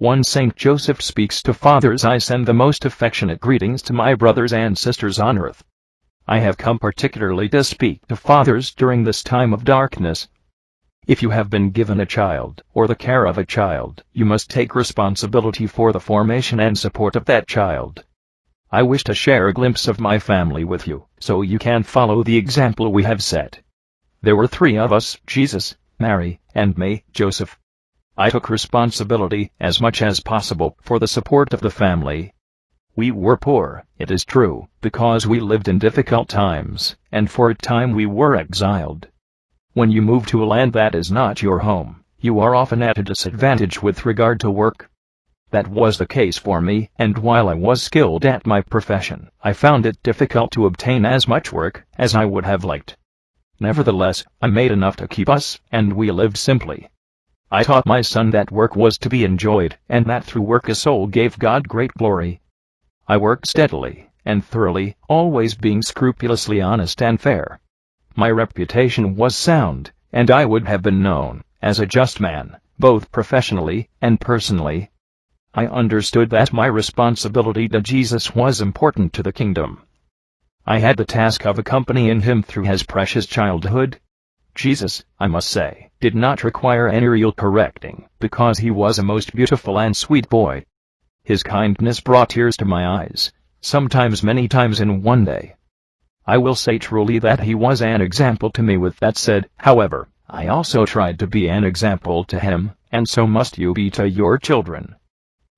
1 Saint Joseph speaks to fathers. I send the most affectionate greetings to my brothers and sisters on earth. I have come particularly to speak to fathers during this time of darkness. If you have been given a child, or the care of a child, you must take responsibility for the formation and support of that child. I wish to share a glimpse of my family with you, so you can follow the example we have set. There were 3 of us: Jesus, Mary, and me, Joseph. I took responsibility, as much as possible, for the support of the family. We were poor, it is true, because we lived in difficult times, and for a time we were exiled. When you move to a land that is not your home, you are often at a disadvantage with regard to work. That was the case for me, and while I was skilled at my profession, I found it difficult to obtain as much work as I would have liked. Nevertheless, I made enough to keep us, and we lived simply. I taught my son that work was to be enjoyed, and that through work a soul gave God great glory. I worked steadily and thoroughly, always being scrupulously honest and fair. My reputation was sound, and I would have been known as a just man, both professionally and personally. I understood that my responsibility to Jesus was important to the kingdom. I had the task of accompanying him through his precious childhood. Jesus, I must say, did not require any real correcting, because he was a most beautiful and sweet boy. His kindness brought tears to my eyes, sometimes many times in one day. I will say truly that he was an example to me. With that said, however, I also tried to be an example to him, and so must you be to your children.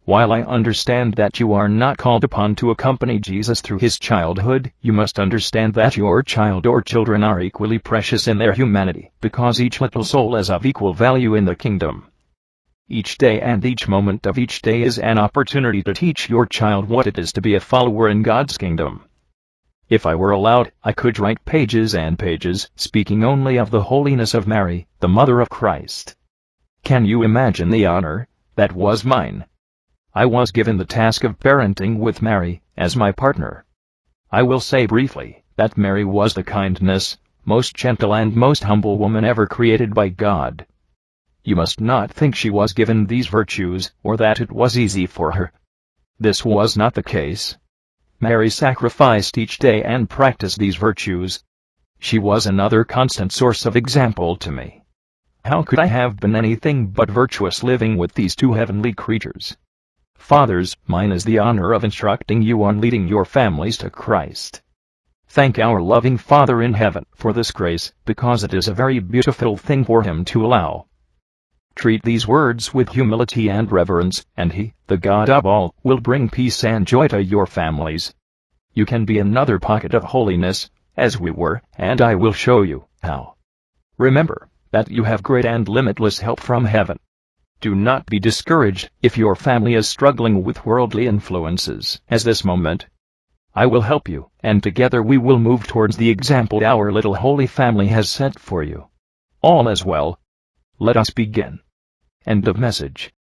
While I understand that you are not called upon to accompany Jesus through his childhood, you must understand that your child or children are equally precious in their humanity, because each little soul is of equal value in the kingdom. Each day and each moment of each day is an opportunity to teach your child what it is to be a follower in God's kingdom. If I were allowed, I could write pages and pages, speaking only of the holiness of Mary, the Mother of Christ. Can you imagine the honor that was mine? I was given the task of parenting with Mary as my partner. I will say briefly that Mary was the kindest, most gentle and most humble woman ever created by God. You must not think she was given these virtues, or that it was easy for her. This was not the case. Mary sacrificed each day and practiced these virtues. She was another constant source of example to me. How could I have been anything but virtuous living with these 2 heavenly creatures? Fathers, mine is the honor of instructing you on leading your families to Christ. Thank our loving Father in heaven for this grace, because it is a very beautiful thing for him to allow. Treat these words with humility and reverence, and he, the God of all, will bring peace and joy to your families. You can be another pocket of holiness, as we were, and I will show you how. Remember that you have great and limitless help from heaven. Do not be discouraged if your family is struggling with worldly influences at this moment. I will help you, and together we will move towards the example our little holy family has set for you. All is well. Let us begin. End of message.